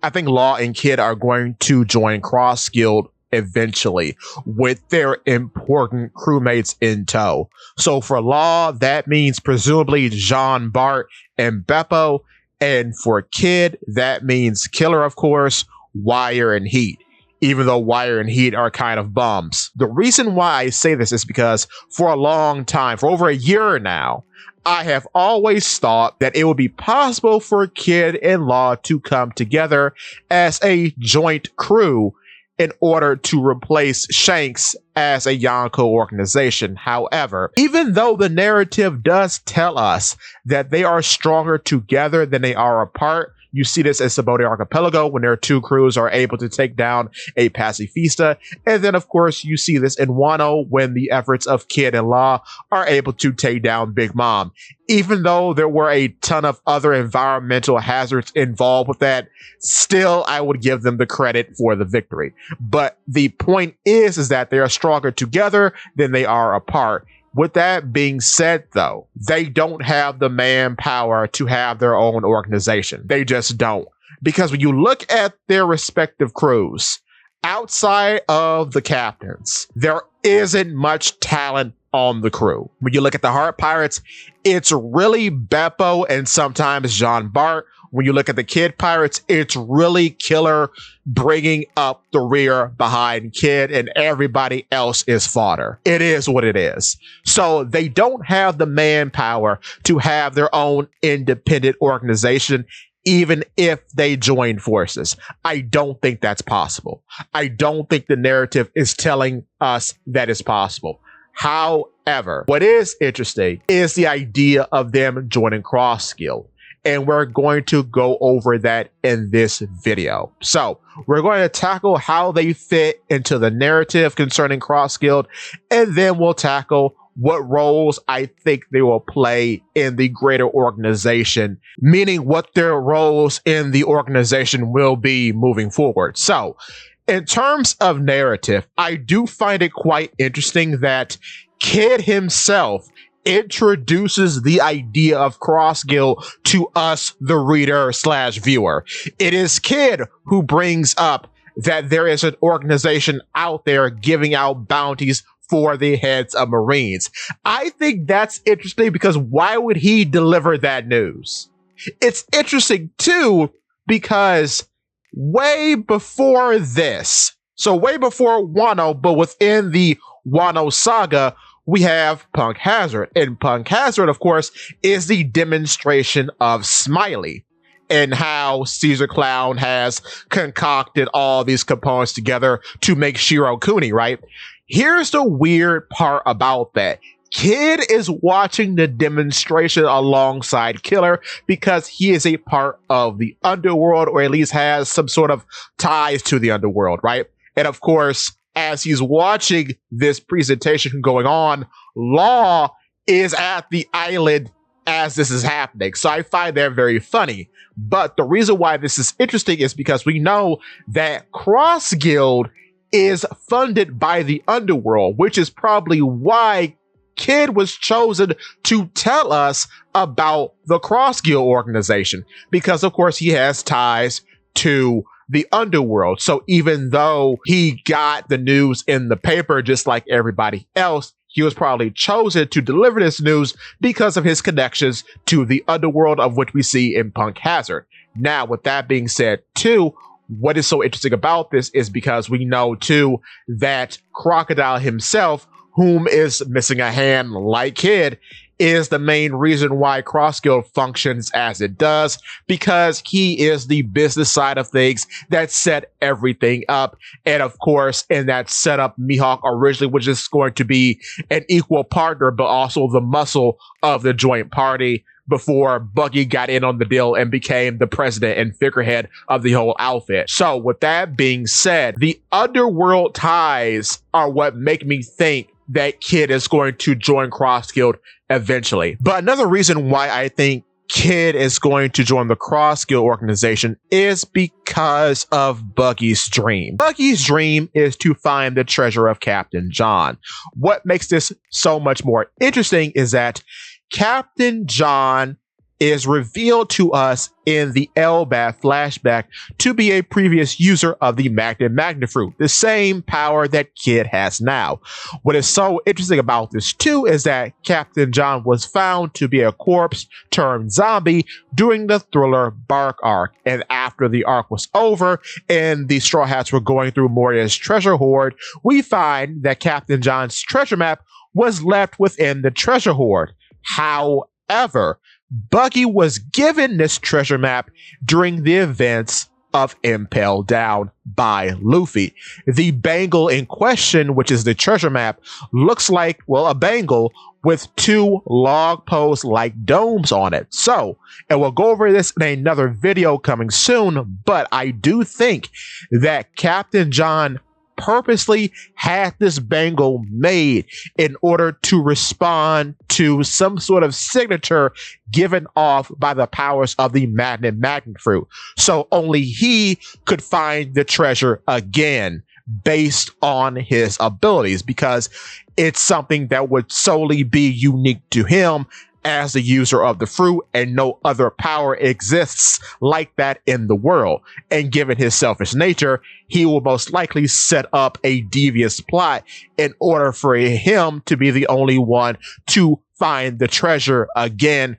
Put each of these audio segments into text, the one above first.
I think Law and Kid are going to join Cross Guild eventually with their important crewmates in tow. So for Law, that means presumably Jean Bart and Beppo. And for Kid, that means Killer, of course, Wire and Heat, even though Wire and Heat are kind of bums. The reason why I say this is because for a long time, for over a year now, I have always thought that it would be possible for Kid and Law to come together as a joint crew in order to replace Shanks as a Yonko organization. However, even though the narrative does tell us that they are stronger together than they are apart, you see this as Sabaody Archipelago when their two crews are able to take down a pacifista. And then, of course, you see this in Wano when the efforts of Kid and Law are able to take down Big Mom. Even though there were a ton of other environmental hazards involved with that, still, I would give them the credit for the victory. But the point is that they are stronger together than they are apart. With that being said, though, they don't have the manpower to have their own organization. They just don't. Because when you look at their respective crews, outside of the captains, there isn't much talent on the crew. When you look at the Heart Pirates, it's really Beppo and sometimes Jean Bart. When you look at the Kid Pirates, it's really Killer bringing up the rear behind Kid, and everybody else is fodder. It is what it is. So they don't have the manpower to have their own independent organization, even if they join forces. I don't think that's possible. I don't think the narrative is telling us that it's possible. However, what is interesting is the idea of them joining Cross Guild. And we're going to go over that in this video. So we're going to tackle how they fit into the narrative concerning Cross Guild, and then we'll tackle what roles I think they will play in the greater organization, meaning what their roles in the organization will be moving forward. So in terms of narrative, I do find it quite interesting that Kid himself introduces the idea of Cross Guild to us, the reader / viewer. It is Kid who brings up that there is an organization out there giving out bounties for the heads of Marines. I think that's interesting because why would he deliver that news? It's interesting too because way before this, so way before Wano, but within the Wano saga, we have Punk Hazard. And Punk Hazard, of course, is the demonstration of Smiley and how Caesar Clown has concocted all these components together to make Shiro Kuni, right? Here's the weird part about that. Kid is watching the demonstration alongside Killer because he is a part of the underworld, or at least has some sort of ties to the underworld, right? And of course, as he's watching this presentation going on, Law is at the island as this is happening. So I find that very funny. But the reason why this is interesting is because we know that Cross Guild is funded by the underworld, which is probably why Kid was chosen to tell us about the Cross Guild organization. Because, of course, he has ties to the underworld. So even though he got the news in the paper just like everybody else, he was probably chosen to deliver this news because of his connections to the underworld, of which we see in Punk Hazard. Now, with that being said, too, what is so interesting about this is because we know, too, that Crocodile himself, whom is missing a hand like Kid, is the main reason why Cross Guild functions as it does, because he is the business side of things that set everything up. And of course, in that setup, Mihawk originally was just going to be an equal partner, but also the muscle of the joint party before Buggy got in on the deal and became the president and figurehead of the whole outfit. So with that being said, the underworld ties are what make me think that Kid is going to join Cross Guild eventually. But another reason why I think Kid is going to join the Cross Guild organization is because of Buggy's dream. Buggy's dream is to find the treasure of Captain John. What makes this so much more interesting is that Captain John is revealed to us in the Elbaf flashback to be a previous user of the Magna Fruit, the same power that Kid has now. What is so interesting about this too is that Captain John was found to be a corpse turned zombie during the Thriller Bark arc, and after the arc was over and the Straw Hats were going through Moria's treasure hoard, we find that Captain John's treasure map was left within the treasure hoard. However, Buggy was given this treasure map during the events of Impel Down by Luffy. The bangle in question, which is the treasure map, looks like, well, a bangle with two log post-like domes on it. So, and we'll go over this in another video coming soon, but I do think that Captain John purposely had this bangle made in order to respond to some sort of signature given off by the powers of the Magna Fruit. So only he could find the treasure again based on his abilities, because it's something that would solely be unique to him as the user of the fruit, and no other power exists like that in the world. And given his selfish nature, he will most likely set up a devious plot in order for him to be the only one to find the treasure again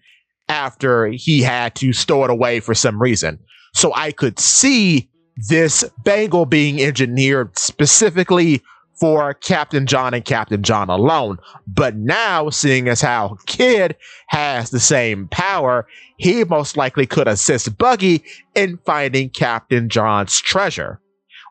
after he had to stow it away for some reason. So I could see this bangle being engineered specifically for Captain John and Captain John alone. But now, seeing as how Kid has the same power, he most likely could assist Buggy in finding Captain John's treasure,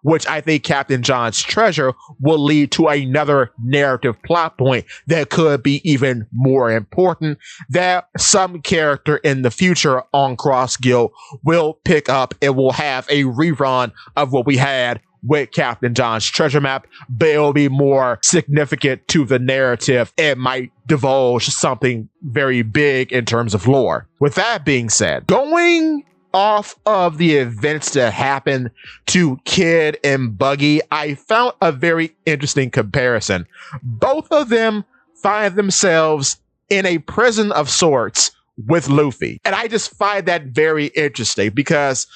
which I think Captain John's treasure will lead to another narrative plot point that could be even more important, that some character in the future on Cross Guild will pick up and will have a rerun of what we had with Captain John's treasure map, but it will be more significant to the narrative. It might divulge something very big in terms of lore. With that being said, going off of the events that happened to Kid and Buggy, I found a very interesting comparison. Both of them find themselves in a prison of sorts with Luffy. And I just find that very interesting because,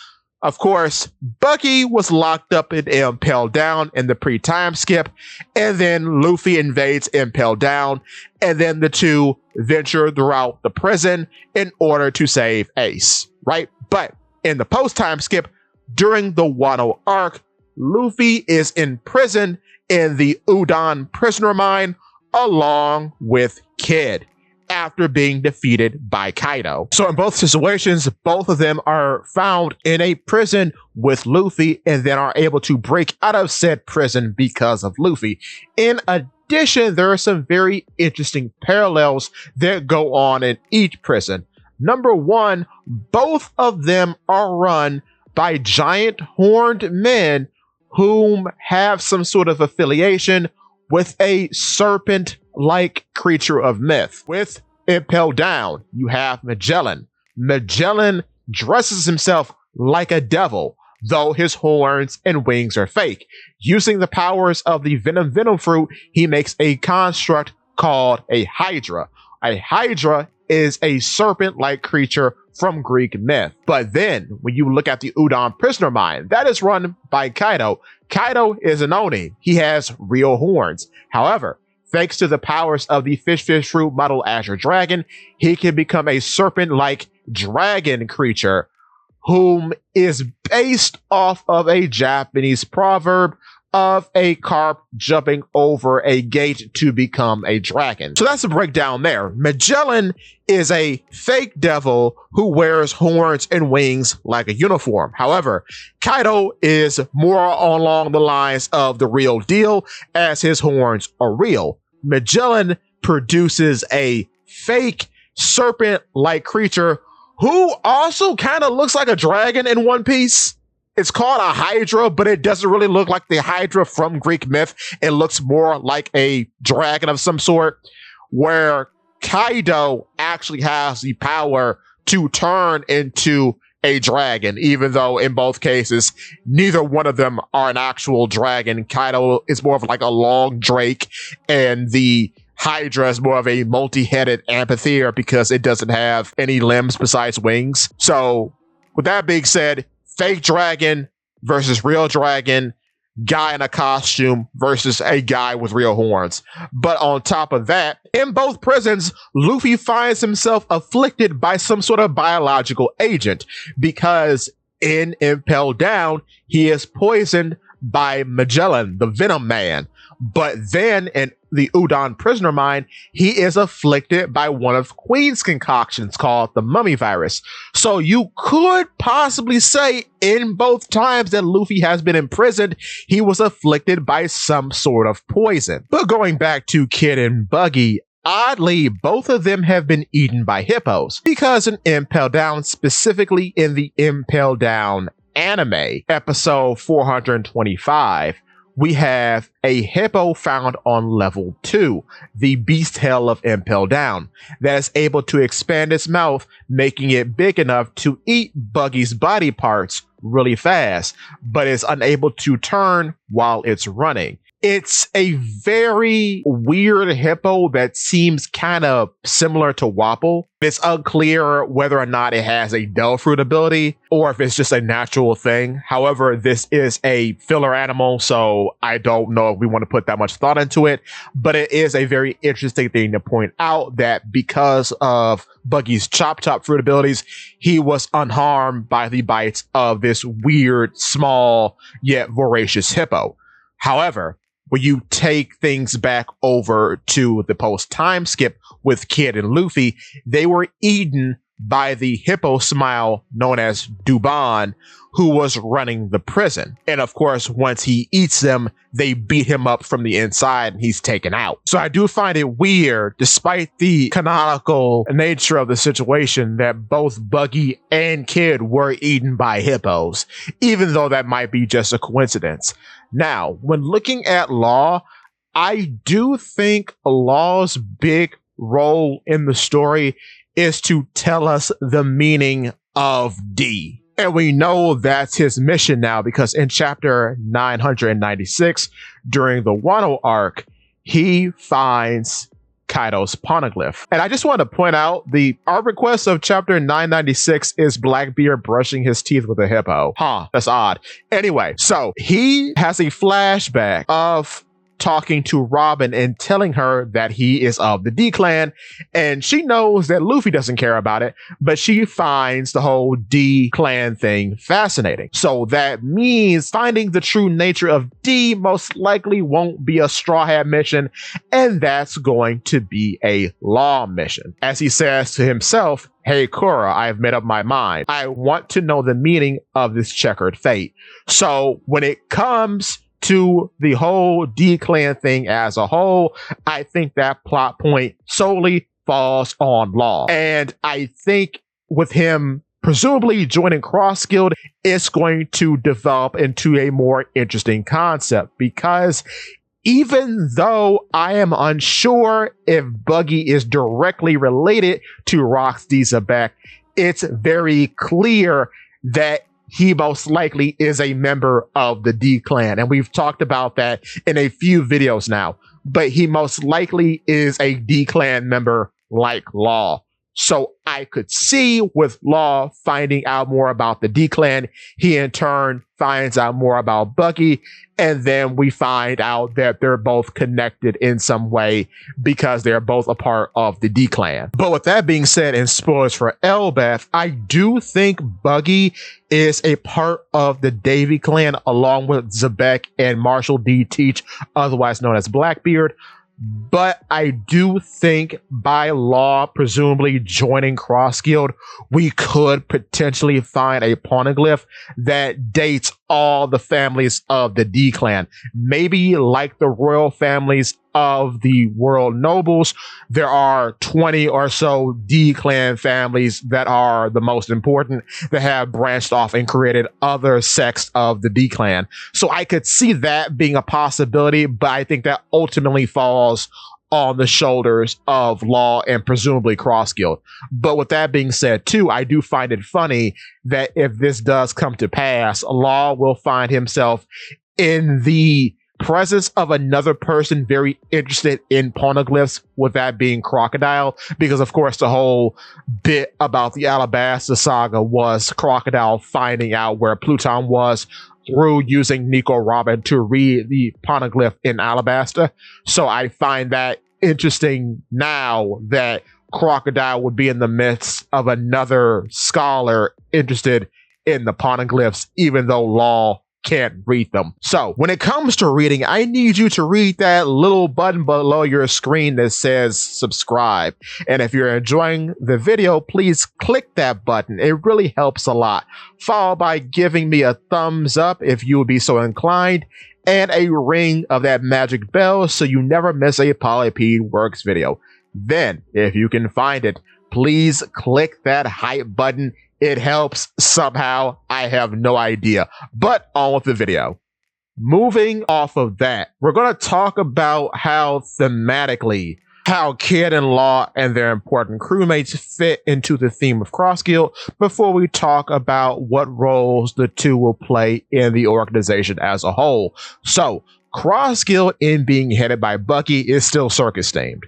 of course, Buggy was locked up in Impel Down in the pre-time skip, and then Luffy invades Impel Down, and then the two venture throughout the prison in order to save Ace, right? But in the post-time skip, during the Wano arc, Luffy is in prison in the Udon prisoner mine along with Kid, after being defeated by Kaido. So in both situations, both of them are found in a prison with Luffy and then are able to break out of said prison because of Luffy. In addition, there are some very interesting parallels that go on in each prison. Number one, both of them are run by giant horned men whom have some sort of affiliation with a serpent-like creature of myth. With Impel Down, you have Magellan. Magellan dresses himself like a devil, though his horns and wings are fake. Using the powers of the Venom fruit, he makes a construct called a Hydra. A Hydra is a serpent-like creature from Greek myth. But then, when you look at the Udon prisoner mine, that is run by Kaido. Kaido is an Oni. He has real horns. However, thanks to the powers of the Fish Fruit model Azure Dragon, he can become a serpent-like dragon creature, whom is based off of a Japanese proverb of a carp jumping over a gate to become a dragon. So that's a breakdown there. Magellan is a fake devil who wears horns and wings like a uniform. However, Kaido is more along the lines of the real deal, as his horns are real. Magellan produces a fake serpent-like creature who also kind of looks like a dragon in One Piece. It's called a Hydra, but it doesn't really look like the Hydra from Greek myth. It looks more like a dragon of some sort, where Kaido actually has the power to turn into a dragon, even though in both cases, neither one of them are an actual dragon. Kaido is more of like a long drake, and the Hydra is more of a multi-headed amphitheater because it doesn't have any limbs besides wings. So with that being said, fake dragon versus real dragon, guy in a costume versus a guy with real horns. But on top of that, in both prisons, Luffy finds himself afflicted by some sort of biological agent because in Impel Down, he is poisoned by Magellan, the Venom Man. But then in the Udon prisoner mine, he is afflicted by one of Queen's concoctions called the mummy virus. So you could possibly say in both times that Luffy has been imprisoned, he was afflicted by some sort of poison. But going back to Kid and Buggy, oddly, both of them have been eaten by hippos because in Impel Down, specifically in the Impel Down anime, episode 425, we have a hippo found on level 2, the beast hell of Impel Down, that is able to expand its mouth, making it big enough to eat Buggy's body parts really fast, but is unable to turn while it's running. It's a very weird hippo that seems kind of similar to Wapol. It's unclear whether or not it has a Del Fruit ability or if it's just a natural thing. However, this is a filler animal, so I don't know if we want to put that much thought into it. But it is a very interesting thing to point out that because of Buggy's Chop Chop Fruit abilities, he was unharmed by the bites of this weird, small, yet voracious hippo. However, when you take things back over to the post-time skip with Kid and Luffy, they were eaten by the hippo smile known as Duban, who was running the prison. And of course, once he eats them, they beat him up from the inside and he's taken out. So I do find it weird, despite the canonical nature of the situation, that both Buggy and Kid were eaten by hippos, even though that might be just a coincidence. Now, when looking at Law, I do think Law's big role in the story is to tell us the meaning of D. And we know that's his mission now because in chapter 996, during the Wano arc, he finds Kaido's poneglyph. And I just want to point out the art request of chapter 996 is Blackbeard brushing his teeth with a hippo. That's odd. Anyway, so he has a flashback of talking to Robin and telling her that he is of the D-Clan, and she knows that Luffy doesn't care about it, but she finds the whole D-Clan thing fascinating. So that means finding the true nature of D most likely won't be a Straw Hat mission, and that's going to be a Law mission. As he says to himself, "Hey Korra, I have made up my mind. I want to know the meaning of this checkered fate." So when it comes to the whole D-Clan thing as a whole, I think that plot point solely falls on Law. And I think with him presumably joining Cross Guild, it's going to develop into a more interesting concept, because even though I am unsure if Buggy is directly related to Roxy Xebec, it's very clear that he most likely is a member of the D-Clan. And we've talked about that in a few videos now. But he most likely is a D-Clan member like Law. So I could see with Law finding out more about the D-Clan, he in turn finds out more about Buggy, and then we find out that they're both connected in some way because they're both a part of the D-Clan. But with that being said, and spoilers for Elbaf, I do think Buggy is a part of the Davy Clan along with Xebec and Marshall D. Teach, otherwise known as Blackbeard. But I do think by Law, presumably joining Cross Guild, we could potentially find a poneglyph that dates all the families of the D-Clan. Maybe like the royal families of the world nobles, there are 20 or so D-Clan families that are the most important that have branched off and created other sects of the D-Clan. So I could see that being a possibility, but I think that ultimately falls on the shoulders of Law and presumably Cross Guild. But with that being said, too, I do find it funny that if this does come to pass, Law will find himself in the presence of another person very interested in poneglyphs, with that being Crocodile, because of course the whole bit about the Alabasta saga was Crocodile finding out where Pluton was through using Nico Robin to read the poneglyph in Alabasta. So I find that interesting now that Crocodile would be in the midst of another scholar interested in the poneglyphs, even though Law can't read them. So when it comes to reading, I need you to read that little button below your screen that says subscribe. And if you're enjoying the video, please click that button. It really helps a lot. Followed by giving me a thumbs up if you would be so inclined, and a ring of that magic bell so you never miss a Polypede Works video. Then, if you can find it, please click that hype button. It helps somehow. I have no idea. But on with the video. Moving off of that, we're going to talk about how thematically, how Kid and Law and their important crewmates fit into the theme of Cross Guild before we talk about what roles the two will play in the organization as a whole. So, Cross Guild, in being headed by Bucky, is still circus themed.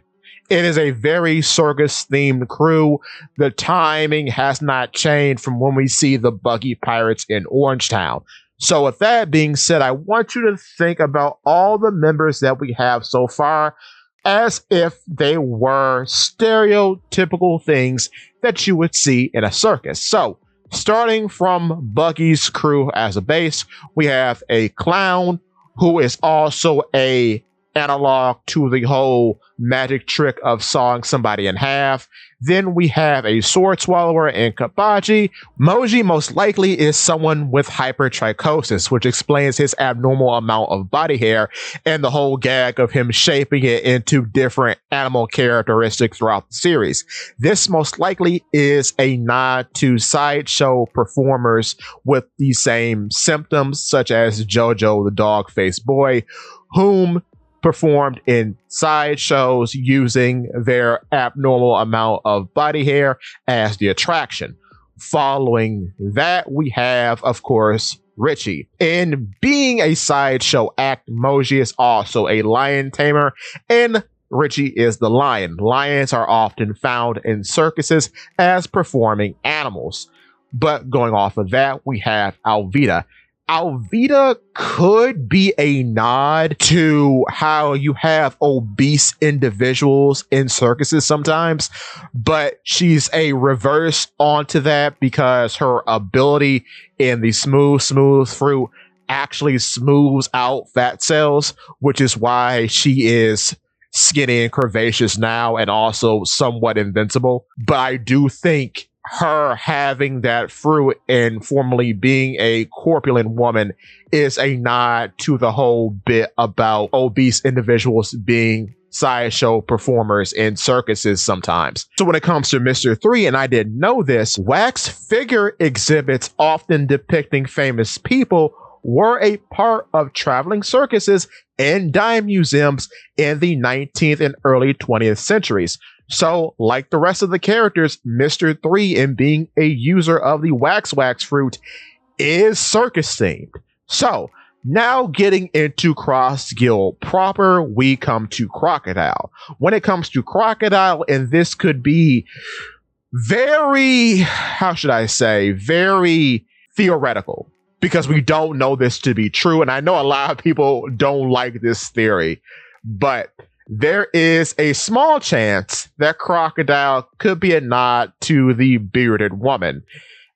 It is a very circus-themed crew. The timing has not changed from when we see the Bucky Pirates in Orangetown. So with that being said, I want you to think about all the members that we have so far as if they were stereotypical things that you would see in a circus. So, starting from Bucky's crew as a base, we have a clown who is also a analog to the whole magic trick of sawing somebody in half. Then we have a sword swallower in Kabaji. Moji most likely is someone with hypertrichosis, which explains his abnormal amount of body hair and the whole gag of him shaping it into different animal characteristics throughout the series. This most likely is a nod to sideshow performers with the same symptoms, such as JoJo the dog-faced boy, whom performed in sideshows using their abnormal amount of body hair as the attraction. Following that, we have, of course, Richie. In being a sideshow act, Moji is also a lion tamer, and Richie is the lion. Lions are often found in circuses as performing animals. But going off of that, we have Alvida. Alvida could be a nod to how you have obese individuals in circuses sometimes, but she's a reverse onto that because her ability in the smooth fruit actually smooths out fat cells, which is why she is skinny and curvaceous now and also somewhat invincible. But I do think her having that fruit and formerly being a corpulent woman is a nod to the whole bit about obese individuals being sideshow performers in circuses sometimes. So when it comes to Mr. 3, and I didn't know this, wax figure exhibits often depicting famous people were a part of traveling circuses and dime museums in the 19th and early 20th centuries. So, like the rest of the characters, Mr. 3, in being a user of the wax fruit, is circus themed. So, now getting into Cross Guild proper, we come to Crocodile. When it comes to Crocodile, and this could be very, how should I say, very theoretical, because we don't know this to be true, and I know a lot of people don't like this theory, but there is a small chance that Crocodile could be a nod to the bearded woman,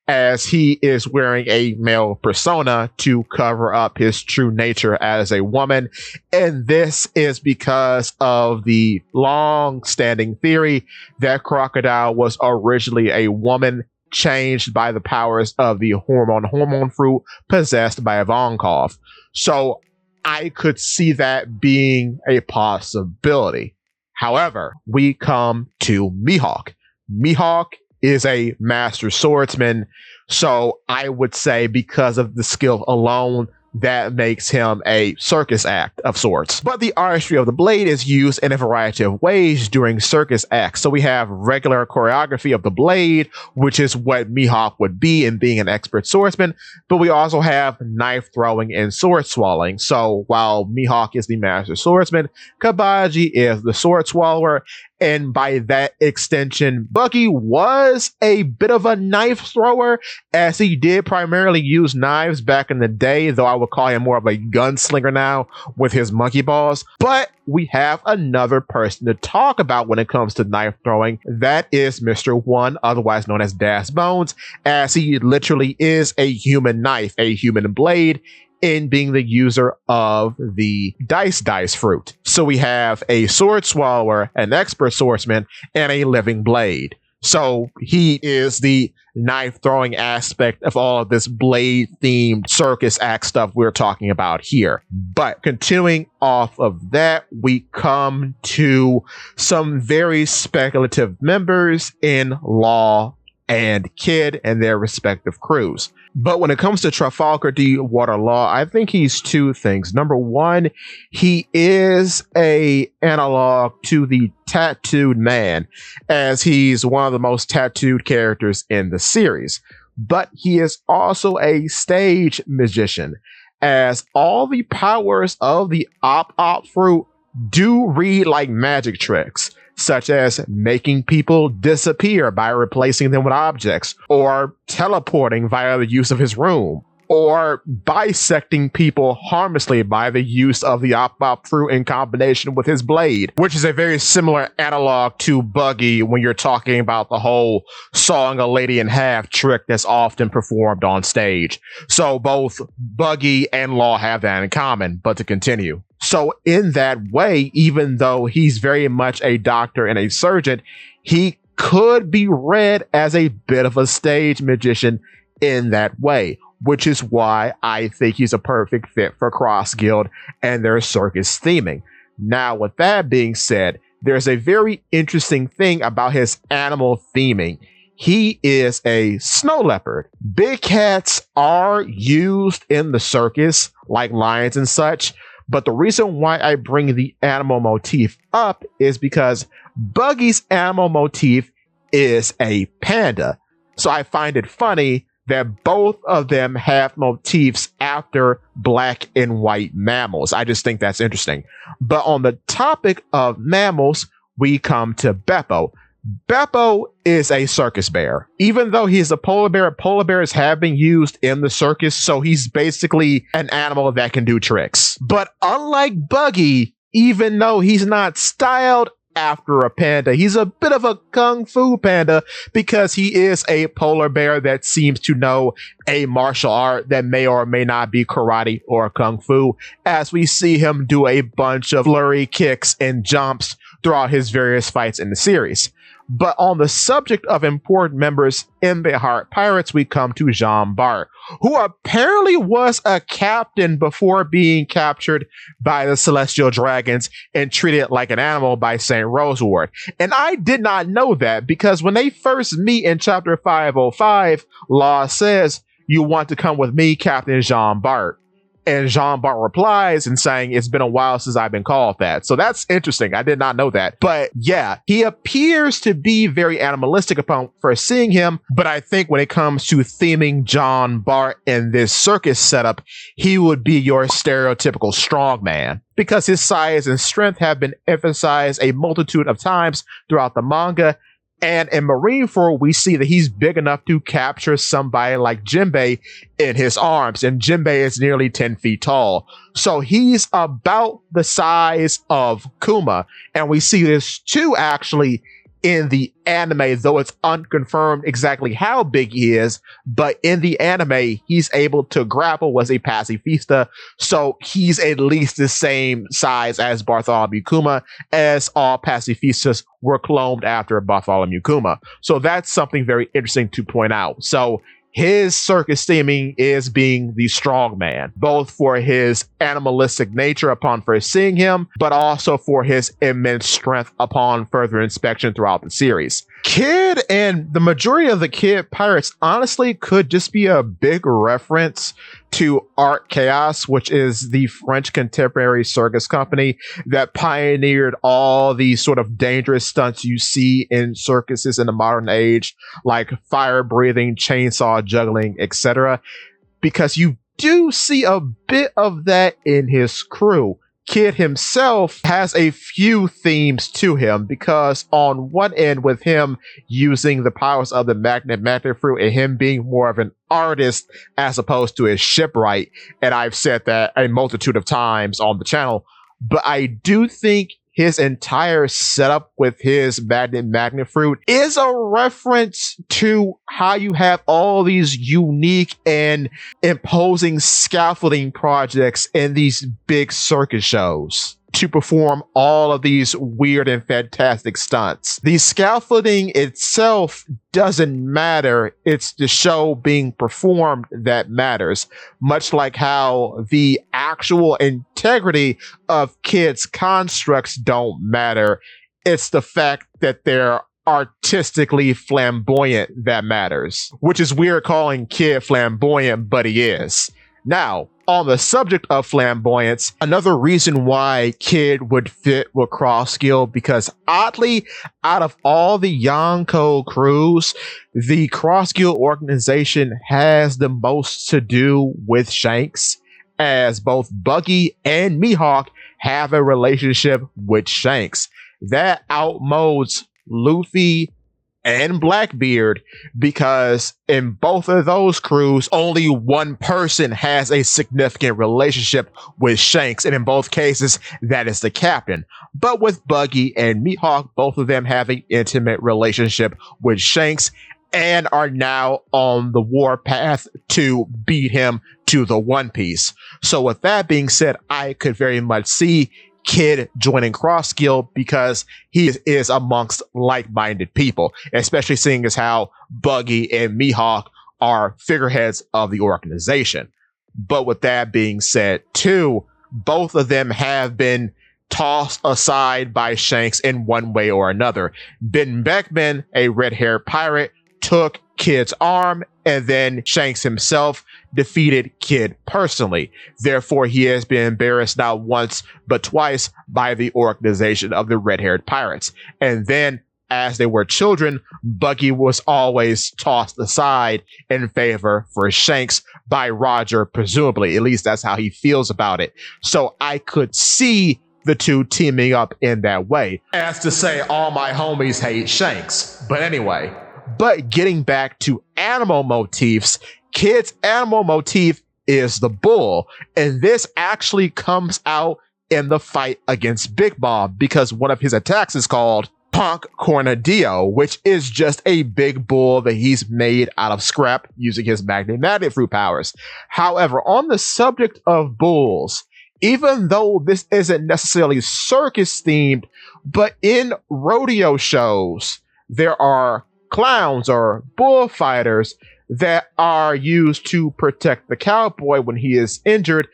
as he is wearing a male persona to cover up his true nature as a woman. And this is because of the long-standing theory that Crocodile was originally a woman changed by the powers of the hormone fruit possessed by Ivankov. So I could see that being a possibility. However, we come to Mihawk. Mihawk is a master swordsman, so I would say because of the skill alone, that makes him a circus act of sorts. But the artistry of the blade is used in a variety of ways during circus acts. So we have regular choreography of the blade, which is what Mihawk would be in being an expert swordsman, but we also have knife throwing and sword swallowing. So while Mihawk is the master swordsman, Kabaji is the sword swallower, and by that extension, Buggy was a bit of a knife thrower, as he did primarily use knives back in the day, though I would call him more of a gunslinger now with his monkey balls. But we have another person to talk about when it comes to knife throwing. That is Mr. One, otherwise known as Das Bones, as he literally is a human knife, a human blade, in being the user of the dice fruit. So we have a sword swallower, an expert swordsman, and a living blade. So he is the knife throwing aspect of all of this blade themed circus act stuff we're talking about here. But continuing off of that, we come to some very speculative members in Law and Kid and their respective crews. But when it comes to Trafalgar D. Waterlaw, I think he's two things. Number one, he is a analog to the Tattooed Man, as he's one of the most tattooed characters in the series. But he is also a stage magician, as all the powers of the Op fruit do read like magic tricks, such as making people disappear by replacing them with objects, or teleporting via the use of his room, or bisecting people harmlessly by the use of the Op fruit in combination with his blade, which is a very similar analog to Buggy when you're talking about the whole sawing a lady in half trick that's often performed on stage. So both Buggy and Law have that in common. But to continue. So in that way, even though he's very much a doctor and a surgeon, he could be read as a bit of a stage magician in that way, which is why I think he's a perfect fit for Cross Guild and their circus theming. Now, with that being said, there's a very interesting thing about his animal theming. He is a snow leopard. Big cats are used in the circus, like lions and such. But the reason why I bring the animal motif up is because Buggy's animal motif is a panda. So I find it funny that both of them have motifs after black and white mammals. I just think that's interesting. But on the topic of mammals, we come to Beppo. Beppo is a circus bear. Even though he's a polar bears have been used in the circus, so he's basically an animal that can do tricks. But unlike Buggy, even though he's not styled after a panda, he's a bit of a kung fu panda because he is a polar bear that seems to know a martial art that may or may not be karate or kung fu, as we see him do a bunch of flurry kicks and jumps throughout his various fights in the series. But on the subject of important members in the Heart Pirates, we come to Jean Bart, who apparently was a captain before being captured by the Celestial Dragons and treated like an animal by St. Roseward. And I did not know that, because when they first meet in chapter 505, Law says, "You want to come with me, Captain Jean Bart?" And Jean Bart replies and saying, "It's been a while since I've been called that." So that's interesting. I did not know that. But yeah, he appears to be very animalistic upon first seeing him. But I think when it comes to theming Jean Bart in this circus setup, he would be your stereotypical strongman, because his size and strength have been emphasized a multitude of times throughout the manga. And in Marineford, we see that he's big enough to capture somebody like Jinbei in his arms, and Jinbei is nearly 10 feet tall. So he's about the size of Kuma, and we see this too actually in the anime, though it's unconfirmed exactly how big he is. But in the anime, he's able to grapple as a pacifista, so he's at least the same size as Bartholomew Kuma, as all pacifistas were cloned after Bartholomew Kuma. So that's something very interesting to point out. So his circus theming is being the strong man, both for his animalistic nature upon first seeing him, but also for his immense strength upon further inspection throughout the series. Kid and the majority of the Kid Pirates honestly could just be a big reference to Art Chaos, which is the French contemporary circus company that pioneered all these sort of dangerous stunts you see in circuses in the modern age, like fire breathing, chainsaw juggling, etc. Because you do see a bit of that in his crew. Kid himself has a few themes to him because on one end, with him using the powers of the magnet fruit and him being more of an artist as opposed to a shipwright, and I've said that a multitude of times on the channel, but I do think his entire setup with his magnet fruit is a reference to how you have all these unique and imposing scaffolding projects in these big circus shows to perform all of these weird and fantastic stunts. The scaffolding itself doesn't matter. It's the show being performed that matters, much like how the actual integrity of kids' constructs don't matter. It's the fact that they're artistically flamboyant that matters, which is weird calling Kid flamboyant, but he is. Now, on the subject of flamboyance, another reason why Kid would fit with Cross Guild, because oddly, out of all the Yonko crews, the Cross Guild organization has the most to do with Shanks, as both Buggy and Mihawk have a relationship with Shanks. That outmodes Luffy and Blackbeard, because in both of those crews, only one person has a significant relationship with Shanks, and in both cases, that is the captain. But with Buggy and Mihawk, both of them have an intimate relationship with Shanks and are now on the war path to beat him to the One Piece. So with that being said, I could very much see Kid joining Cross Guild because he is amongst like-minded people, especially seeing as how Buggy and Mihawk are figureheads of the organization. But with that being said, too, both of them have been tossed aside by Shanks in one way or another. Ben Beckman, a red-haired pirate, took Kid's arm, and then Shanks himself defeated Kid personally. Therefore, he has been embarrassed not once, but twice by the organization of the red-haired pirates. And then, as they were children, Buggy was always tossed aside in favor for Shanks by Roger, presumably. At least that's how he feels about it. So I could see the two teaming up in that way. As to say, all my homies hate Shanks. But anyway, but getting back to animal motifs, Kid's animal motif is the bull. And this actually comes out in the fight against Big Mom, because one of his attacks is called Punk Cornadillo, which is just a big bull that he's made out of scrap using his magnet fruit powers. However, on the subject of bulls, even though this isn't necessarily circus themed, but in rodeo shows, there are clowns or bullfighters that are used to protect the cowboy when he is injured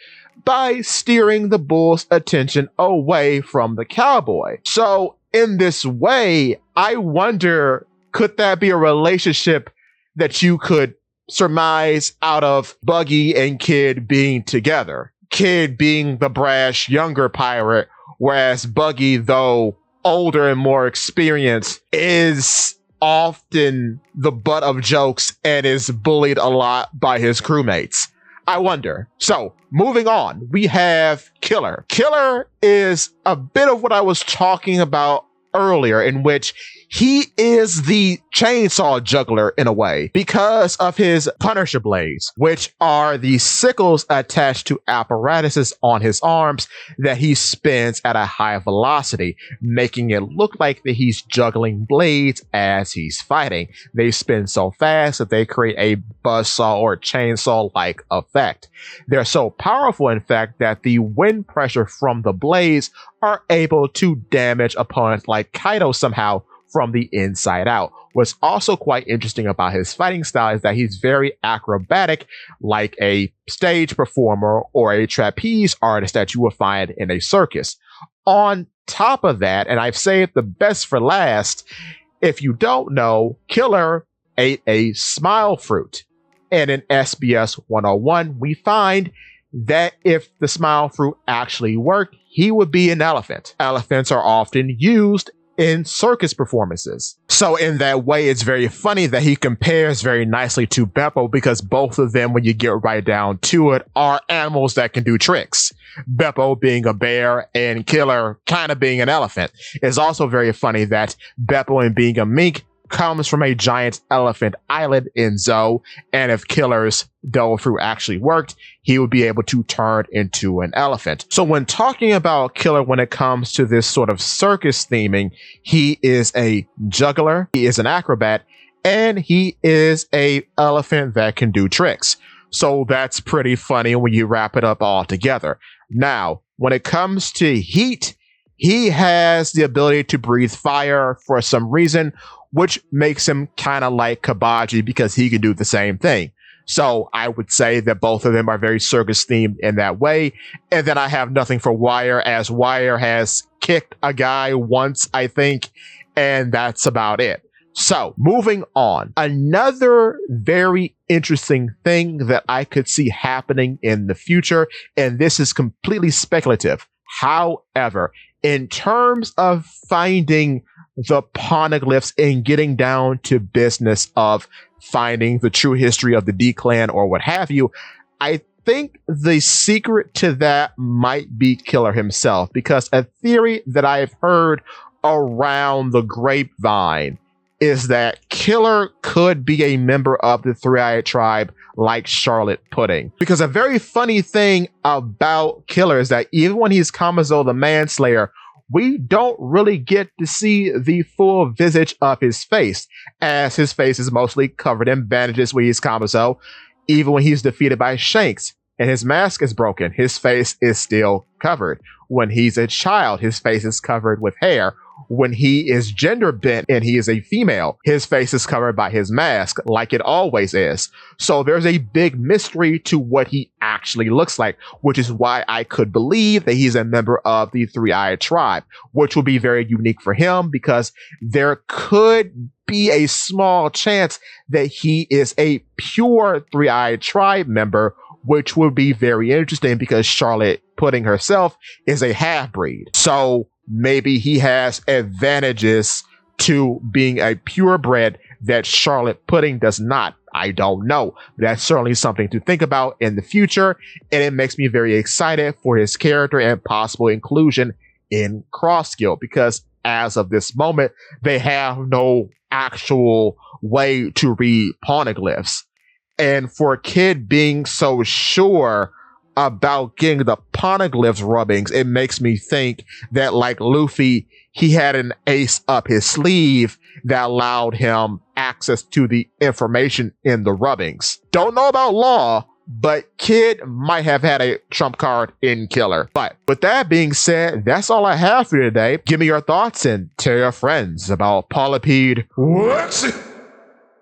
by steering the bull's attention away from the cowboy. So in this way, I wonder, could that be a relationship that you could surmise out of Buggy and Kid being together? Kid being the brash younger pirate, whereas Buggy, though older and more experienced, is often the butt of jokes and is bullied a lot by his crewmates. I wonder. So, moving on, we have Killer. Killer is a bit of what I was talking about earlier, in which he is the chainsaw juggler in a way because of his Punisher blades, which are the sickles attached to apparatuses on his arms that he spins at a high velocity, making it look like that he's juggling blades as he's fighting. They spin so fast that they create a buzzsaw or chainsaw-like effect. They're so powerful, in fact, that the wind pressure from the blades are able to damage opponents like Kaido somehow from the inside out. What's also quite interesting about his fighting style is that he's very acrobatic, like a stage performer or a trapeze artist that you will find in a circus. On top of that, and I've saved the best for last, If you don't know, Killer ate a smile fruit. And in SBS 101, we find that if the smile fruit actually worked, he would be an elephant. Elephants are often used in circus performances. So in that way, it's very funny that he compares very nicely to Beppo, because both of them, when you get right down to it, are animals that can do tricks. Beppo being a bear and Killer kind of being an elephant. It's also very funny that Beppo, and being a mink, comes from a giant elephant island in Zou, and if Killer's devil fruit actually worked, he would be able to turn into an elephant. So when talking about Killer, when it comes to this sort of circus theming, he is a juggler, he is an acrobat, and he is a elephant that can do tricks. So that's pretty funny when you wrap it up all together. Now, when it comes to heat, he has the ability to breathe fire for some reason, which makes him kind of like Kabaji, because he can do the same thing. So I would say that both of them are very circus themed in that way. And then I have nothing for Wire, as Wire has kicked a guy once, I think, and that's about it. So moving on, another very interesting thing that I could see happening in the future, and this is completely speculative. However, in terms of finding the poneglyphs and getting down to business of finding the true history of the D-Clan or what have you, I think the secret to that might be Killer himself, because a theory that I've heard around the grapevine is that Killer could be a member of the Three-Eyed Tribe like Charlotte Pudding. Because a very funny thing about Killer is that even when he's Kamazo the Manslayer, we don't really get to see the full visage of his face, as his face is mostly covered in bandages when he's Kamazo. Even when he's defeated by Shanks and his mask is broken, his face is still covered. When he's a child, his face is covered with hair. When he is gender bent and he is a female, his face is covered by his mask, like it always is. So there's a big mystery to what he actually looks like, which is why I could believe that he's a member of the Three-Eyed Tribe, which will be very unique for him, because there could be a small chance that he is a pure Three-Eyed Tribe member, which would be very interesting, because Charlotte Pudding herself is a half-breed. So maybe he has advantages to being a purebred that Charlotte Pudding does not. I don't know. That's certainly something to think about in the future, and it makes me very excited for his character and possible inclusion in Cross Guild, because as of this moment, they have no actual way to read poneglyphs. And for Kid being so sure about getting the poneglyphs rubbings, it makes me think that, like Luffy, he had an ace up his sleeve that allowed him access to the information in the rubbings. Don't know about Law, but Kid might have had a trump card in Killer. But with that being said, that's all I have for you today. Give me your thoughts and tell your friends about Polypede. What?